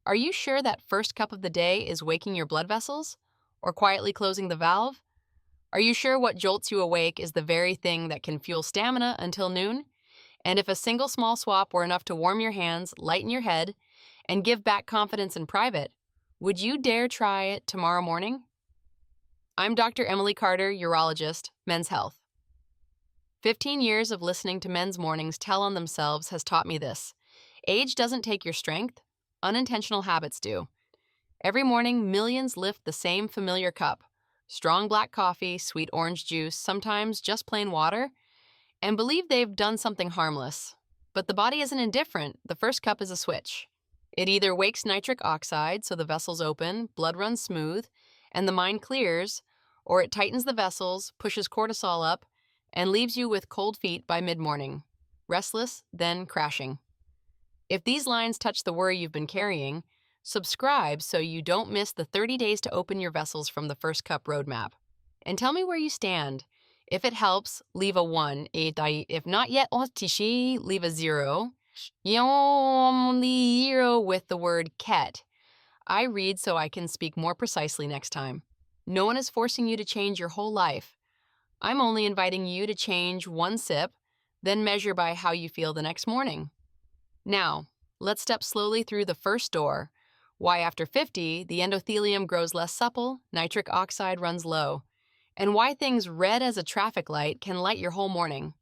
Are you sure that first cup of the day is waking your blood vessels? Or quietly closing the valve? Are you sure what jolts you awake is the very thing that can fuel stamina until noon? And if a single small swap were enough to warm your hands, lighten your head, and give back confidence in private, would you dare try it tomorrow morning? I'm Dr. Emily Carter, urologist, Men's Health. 15 years of listening to men's mornings tell on themselves has taught me this. Age doesn't take your strength, unintentional habits do. Every morning, millions lift the same familiar cup, strong black coffee, sweet orange juice, sometimes just plain water, and believe they've done something harmless. But the body isn't indifferent. The first cup is a switch. It either wakes nitric oxide so the vessels open, blood runs smooth, and the mind clears, or it tightens the vessels, pushes cortisol up, and leaves you with cold feet by mid-morning, restless, then crashing. If these lines touch the worry you've been carrying, subscribe so you don't miss the 30 days to open your vessels from the first cup roadmap. And tell me where you stand. If it helps, leave a 1. If not yet, leave a 0. Only 0 with the word ket. I read so I can speak more precisely next time. No one is forcing you to change your whole life. I'm only inviting you to change one sip, then measure by how you feel the next morning. Now, let's step slowly through the first door. Why after 50, the endothelium grows less supple, nitric oxide runs low, and why things red as a traffic light can light your whole morning.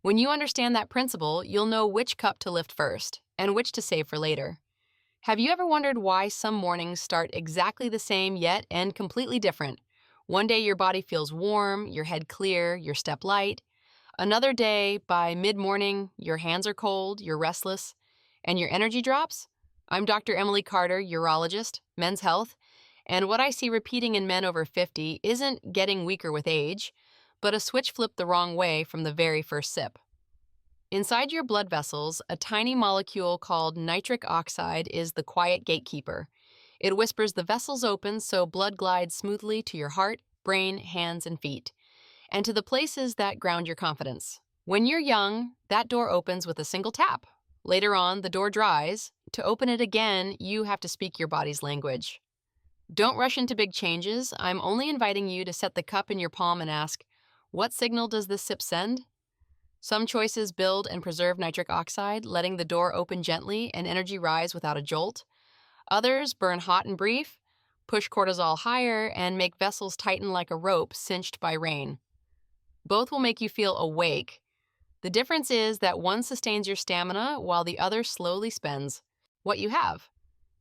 When you understand that principle, you'll know which cup to lift first and which to save for later. Have you ever wondered why some mornings start exactly the same yet end completely different? One day your body feels warm, your head clear, your step light. Another day, by mid-morning, your hands are cold, you're restless, and your energy drops? I'm Dr. Emily Carter, urologist, Men's Health, and what I see repeating in men over 50 isn't getting weaker with age, but a switch flipped the wrong way from the very first sip. Inside your blood vessels, a tiny molecule called nitric oxide is the quiet gatekeeper. It whispers the vessels open so blood glides smoothly to your heart, brain, hands, and feet, and to the places that ground your confidence. When you're young, that door opens with a single tap. Later on, the door dries. To open it again, you have to speak your body's language. Don't rush into big changes. I'm only inviting you to set the cup in your palm and ask, what signal does this sip send? Some choices build and preserve nitric oxide, letting the door open gently and energy rise without a jolt. Others burn hot and brief, push cortisol higher, and make vessels tighten like a rope cinched by rain. Both will make you feel awake. The difference is that one sustains your stamina while the other slowly spends what you have.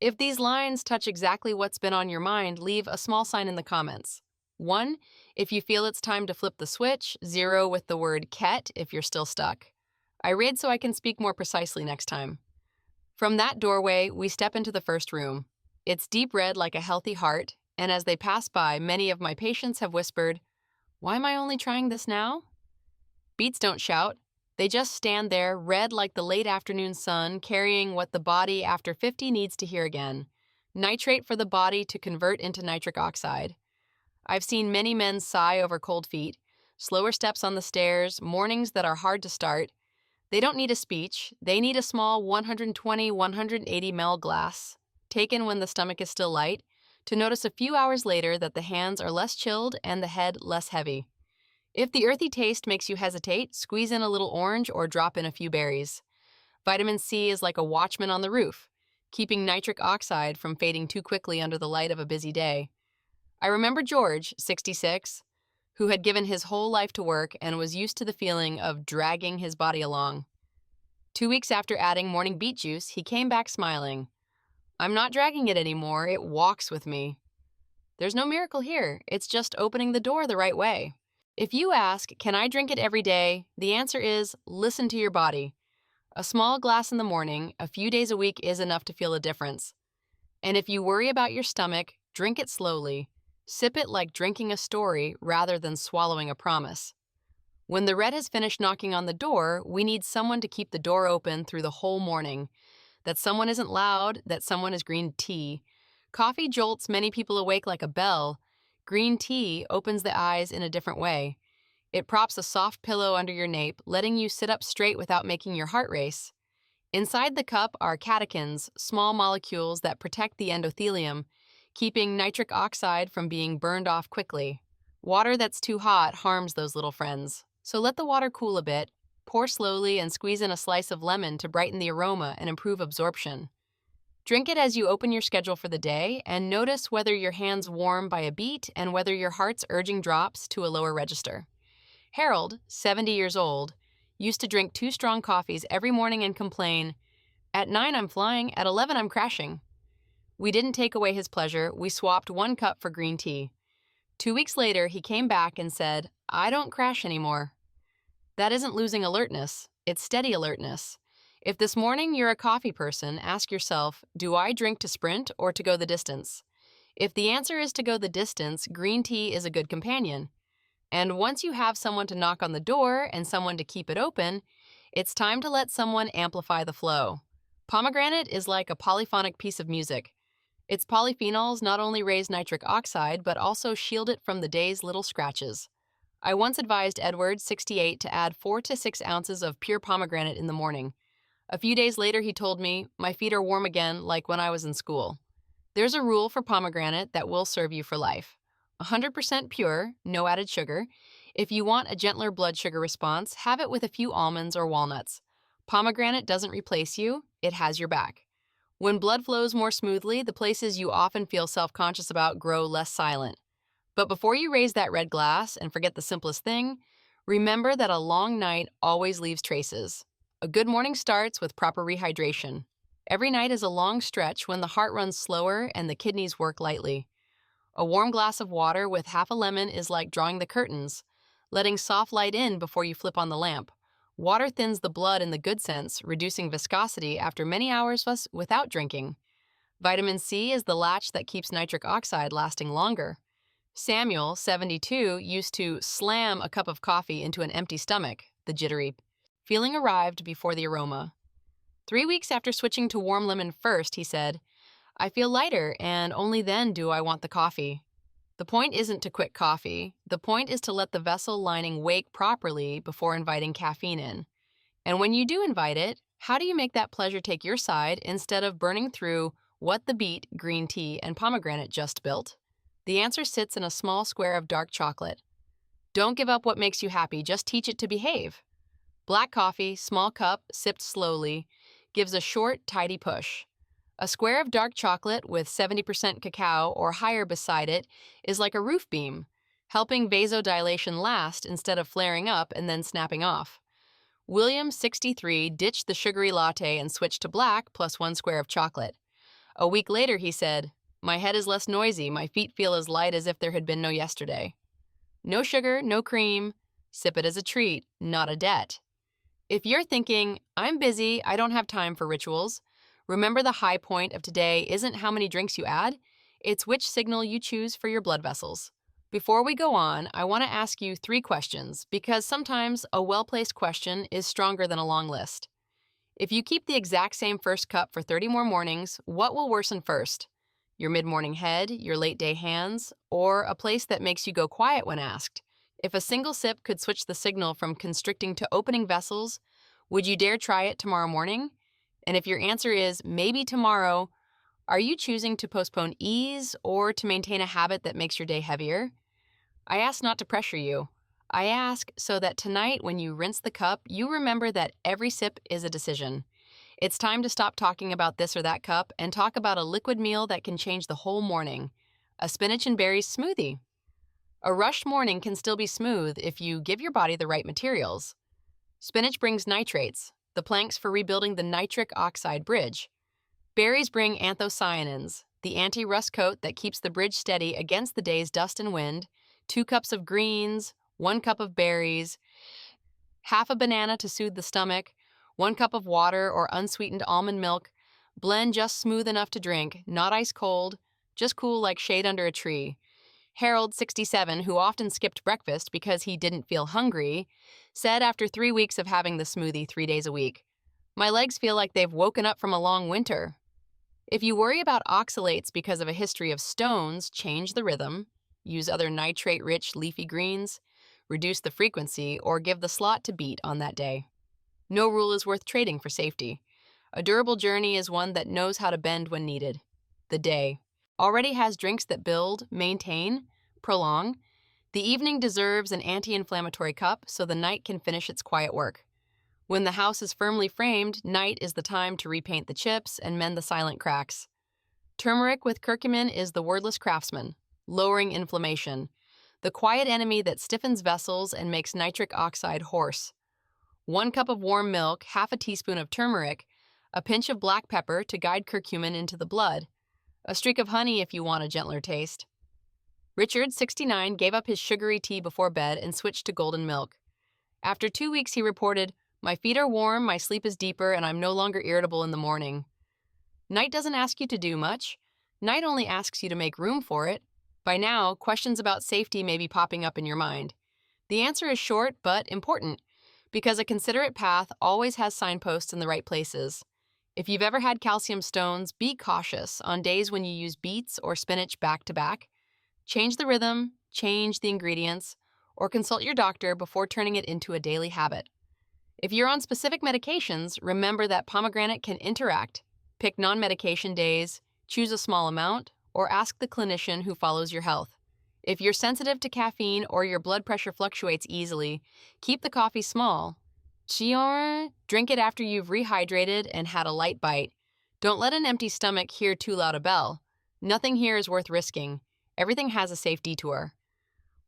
If these lines touch exactly what's been on your mind, leave a small sign in the comments. 1, if you feel it's time to flip the switch. 0 with the word ket if you're still stuck. I read so I can speak more precisely next time. From that doorway, we step into the first room. It's deep red like a healthy heart, and as they pass by, many of my patients have whispered, "Why am I only trying this now?" Beets don't shout. They just stand there, red like the late afternoon sun, carrying what the body after 50 needs to hear again. Nitrate for the body to convert into nitric oxide. I've seen many men sigh over cold feet, slower steps on the stairs, mornings that are hard to start. They don't need a speech. They need a small 120, 180 ml glass, taken when the stomach is still light, to notice a few hours later that the hands are less chilled and the head less heavy. If the earthy taste makes you hesitate, squeeze in a little orange or drop in a few berries. Vitamin C is like a watchman on the roof, keeping nitric oxide from fading too quickly under the light of a busy day. I remember George, 66, who had given his whole life to work and was used to the feeling of dragging his body along. 2 weeks after adding morning beet juice, he came back smiling. "I'm not dragging it anymore, it walks with me." There's no miracle here, it's just opening the door the right way. If you ask, can I drink it every day? The answer is, listen to your body. A small glass in the morning, a few days a week is enough to feel a difference. And if you worry about your stomach, drink it slowly. Sip it like drinking a story rather than swallowing a promise. When the red has finished knocking on the door, we need someone to keep the door open through the whole morning. That someone isn't loud, that someone is green tea. Coffee jolts many people awake like a bell. Green tea opens the eyes in a different way. It props a soft pillow under your nape, letting you sit up straight without making your heart race. Inside the cup are catechins, small molecules that protect the endothelium, keeping nitric oxide from being burned off quickly. Water that's too hot harms those little friends. So let the water cool a bit, pour slowly, and squeeze in a slice of lemon to brighten the aroma and improve absorption. Drink it as you open your schedule for the day and notice whether your hands warm by a beat and whether your heart's urging drops to a lower register. Harold, 70 years old, used to drink 2 strong coffees every morning and complain, "At 9 I'm flying, at 11 I'm crashing." We didn't take away his pleasure, we swapped 1 cup for green tea. 2 weeks later, he came back and said, "I don't crash anymore." That isn't losing alertness, it's steady alertness. If this morning you're a coffee person, ask yourself, do I drink to sprint or to go the distance? If the answer is to go the distance, green tea is a good companion. And once you have someone to knock on the door and someone to keep it open, it's time to let someone amplify the flow. Pomegranate is like a polyphonic piece of music. Its polyphenols not only raise nitric oxide, but also shield it from the day's little scratches. I once advised Edward, 68, to add 4 to 6 ounces of pure pomegranate in the morning. A few days later, he told me, "My feet are warm again, like when I was in school." There's a rule for pomegranate that will serve you for life. 100% pure, no added sugar. If you want a gentler blood sugar response, have it with a few almonds or walnuts. Pomegranate doesn't replace you, it has your back. When blood flows more smoothly, the places you often feel self-conscious about grow less silent. But before you raise that red glass and forget the simplest thing, remember that a long night always leaves traces. A good morning starts with proper rehydration. Every night is a long stretch when the heart runs slower and the kidneys work lightly. A warm glass of water with half a lemon is like drawing the curtains, letting soft light in before you flip on the lamp. Water thins the blood in the good sense, reducing viscosity after many hours without drinking. Vitamin C is the latch that keeps nitric oxide lasting longer. Samuel, 72, used to slam a cup of coffee into an empty stomach, the jittery feeling arrived before the aroma. 3 weeks after switching to warm lemon first, he said, "I feel lighter, and only then do I want the coffee." The point isn't to quit coffee. The point is to let the vessel lining wake properly before inviting caffeine in. And when you do invite it, how do you make that pleasure take your side instead of burning through what the beet, green tea, and pomegranate just built? The answer sits in a small square of dark chocolate. Don't give up what makes you happy, just teach it to behave. Black coffee, small cup, sipped slowly, gives a short, tidy push. A square of dark chocolate with 70% cacao or higher beside it is like a roof beam, helping vasodilation last instead of flaring up and then snapping off. William, 63, ditched the sugary latte and switched to black plus 1 square of chocolate. A week later, he said, "My head is less noisy, my feet feel as light as if there had been no yesterday." No sugar, no cream. Sip it as a treat, not a debt. If you're thinking, "I'm busy, I don't have time for rituals," remember the high point of today isn't how many drinks you add, it's which signal you choose for your blood vessels. Before we go on, I want to ask you 3 questions because sometimes a well-placed question is stronger than a long list. If you keep the exact same first cup for 30 more mornings, what will worsen first? Your mid-morning head, your late-day hands, or a place that makes you go quiet when asked? If a single sip could switch the signal from constricting to opening vessels, would you dare try it tomorrow morning? And if your answer is maybe tomorrow, are you choosing to postpone ease or to maintain a habit that makes your day heavier? I ask not to pressure you. I ask so that tonight when you rinse the cup, you remember that every sip is a decision. It's time to stop talking about this or that cup and talk about a liquid meal that can change the whole morning. A spinach and berries smoothie. A rushed morning can still be smooth if you give your body the right materials. Spinach brings nitrates, the planks for rebuilding the nitric oxide bridge. Berries bring anthocyanins, the anti-rust coat that keeps the bridge steady against the day's dust and wind. 2 cups of greens, 1 cup of berries, half a banana to soothe the stomach, 1 cup of water or unsweetened almond milk. Blend just smooth enough to drink, not ice cold, just cool like shade under a tree. Harold, 67, who often skipped breakfast because he didn't feel hungry, said after 3 weeks of having the smoothie 3 days a week, "My legs feel like they've woken up from a long winter." If you worry about oxalates because of a history of stones, change the rhythm, use other nitrate-rich leafy greens, reduce the frequency, or give the slot to beet on that day. No rule is worth trading for safety. A durable journey is one that knows how to bend when needed. The day already has drinks that build, maintain, prolong. The evening deserves an anti-inflammatory cup so the night can finish its quiet work. When the house is firmly framed, night is the time to repaint the chips and mend the silent cracks. Turmeric with curcumin is the wordless craftsman, lowering inflammation, the quiet enemy that stiffens vessels and makes nitric oxide hoarse. 1 cup of warm milk, half a teaspoon of turmeric, a pinch of black pepper to guide curcumin into the blood, a streak of honey if you want a gentler taste. Richard, 69, gave up his sugary tea before bed and switched to golden milk. After 2 weeks, he reported, "My feet are warm, my sleep is deeper, and I'm no longer irritable in the morning." Night doesn't ask you to do much. Night only asks you to make room for it. By now, questions about safety may be popping up in your mind. The answer is short but important, because a considerate path always has signposts in the right places. If you've ever had calcium stones, be cautious on days when you use beets or spinach back to back. Change the rhythm, change the ingredients, or consult your doctor before turning it into a daily habit. If you're on specific medications, remember that pomegranate can interact. Pick non-medication days, choose a small amount, or ask the clinician who follows your health. If you're sensitive to caffeine or your blood pressure fluctuates easily, keep the coffee small. Drink it after you've rehydrated and had a light bite. Don't let an empty stomach hear too loud a bell. Nothing here is worth risking. Everything has a safe detour.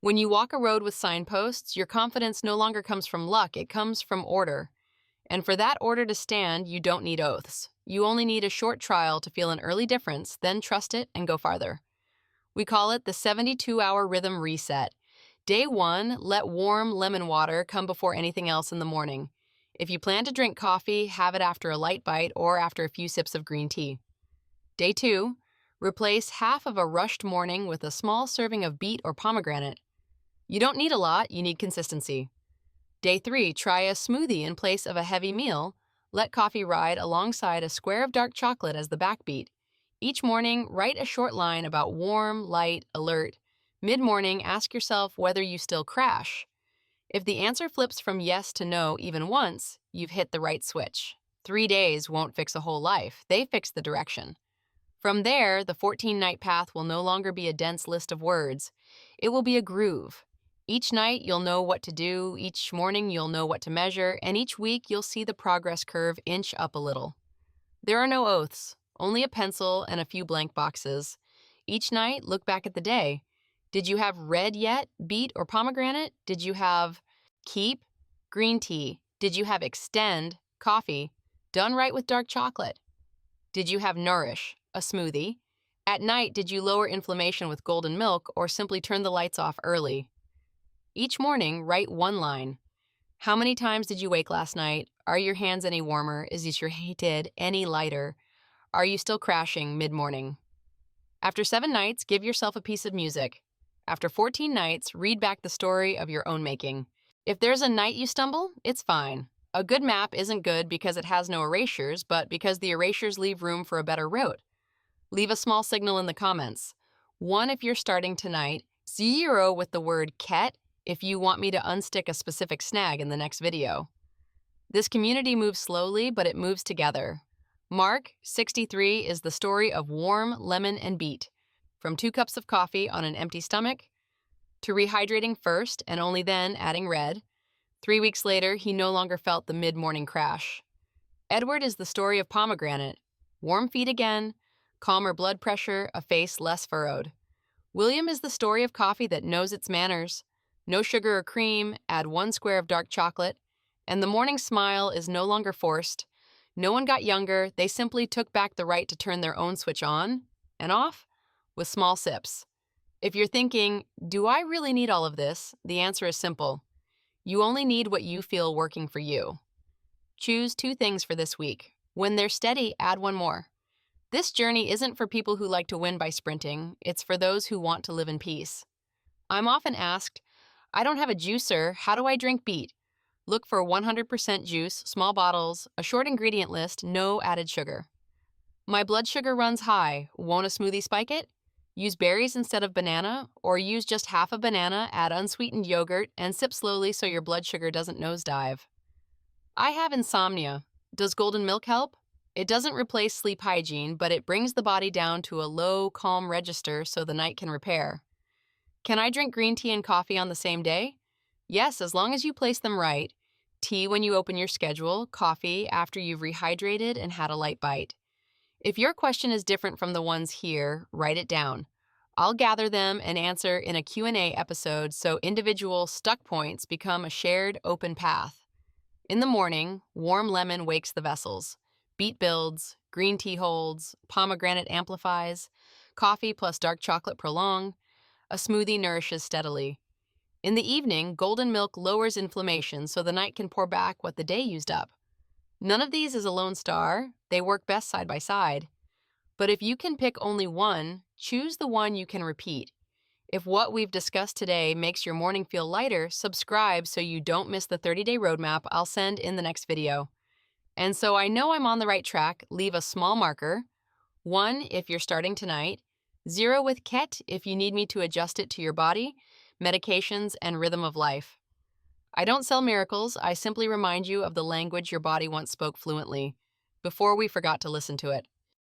When you walk a road with signposts, your confidence no longer comes from luck, it comes from order. And for that order to stand, you don't need oaths. You only need a short trial to feel an early difference, then trust it and go farther. We call it the 72-hour rhythm reset. Day 1, let warm lemon water come before anything else in the morning. If you plan to drink coffee, have it after a light bite or after a few sips of green tea. Day 2, replace half of a rushed morning with a small serving of beet or pomegranate. You don't need a lot, you need consistency. Day 3, try a smoothie in place of a heavy meal. Let coffee ride alongside a square of dark chocolate as the backbeat. Each morning, write a short line about warm, light, alert. Mid-morning, ask yourself whether you still crash. If the answer flips from yes to no even once, you've hit the right switch. 3 days won't fix a whole life, they fix the direction. From there, the 14-night path will no longer be a dense list of words. It will be a groove. Each night, you'll know what to do, each morning you'll know what to measure, and each week you'll see the progress curve inch up a little. There are no oaths, only a pencil and a few blank boxes. Each night, look back at the day. Did you have red yet, beet or pomegranate? Did you have keep, green tea? Did you have extend, coffee, done right with dark chocolate? Did you have nourish, a smoothie? At night, did you lower inflammation with golden milk or simply turn the lights off early? Each morning, write 1 line. How many times did you wake last night? Are your hands any warmer? Is your head any lighter? Are you still crashing mid-morning? After 7 nights, give yourself a piece of music. After 14 nights, read back the story of your own making. If there's a night you stumble, it's fine. A good map isn't good because it has no erasures, but because the erasures leave room for a better route. Leave a small signal in the comments. 1 if you're starting tonight, 0 with the word ket if you want me to unstick a specific snag in the next video. This community moves slowly, but it moves together. Mark, 63, is the story of warm lemon and beet. From 2 cups of coffee on an empty stomach, to rehydrating first and only then adding red. 3 weeks later, he no longer felt the mid-morning crash. Edward is the story of pomegranate. Warm feet again, calmer blood pressure, a face less furrowed. William is the story of coffee that knows its manners. No sugar or cream, add 1 square of dark chocolate, and the morning smile is no longer forced. No one got younger, they simply took back the right to turn their own switch on and off with small sips. If you're thinking, do I really need all of this? The answer is simple. You only need what you feel working for you. Choose 2 things for this week. When they're steady, add 1 more. This journey isn't for people who like to win by sprinting, it's for those who want to live in peace. I'm often asked, I don't have a juicer, how do I drink beet? Look for 100% juice, small bottles, a short ingredient list, no added sugar. My blood sugar runs high, won't a smoothie spike it? Use berries instead of banana, or use just half a banana, add unsweetened yogurt, and sip slowly so your blood sugar doesn't nosedive. I have insomnia. Does golden milk help? It doesn't replace sleep hygiene, but it brings the body down to a low, calm register so the night can repair. Can I drink green tea and coffee on the same day? Yes, as long as you place them right. Tea when you open your schedule, coffee after you've rehydrated and had a light bite. If your question is different from the ones here, write it down. I'll gather them and answer in a Q&A episode so individual stuck points become a shared open path. In the morning, warm lemon wakes the vessels. Beet builds, green tea holds, pomegranate amplifies, coffee plus dark chocolate prolong, a smoothie nourishes steadily. In the evening, golden milk lowers inflammation so the night can pour back what the day used up. None of these is a lone star, they work best side by side. But if you can pick only one, choose the one you can repeat. If what we've discussed today makes your morning feel lighter, subscribe so you don't miss the 30-day roadmap I'll send in the next video. And so I know I'm on the right track, leave a small marker. 1 if you're starting tonight, 0 with KET if you need me to adjust it to your body, medications, and rhythm of life. I don't sell miracles, I simply remind you of the language your body once spoke fluently, before we forgot to listen to it.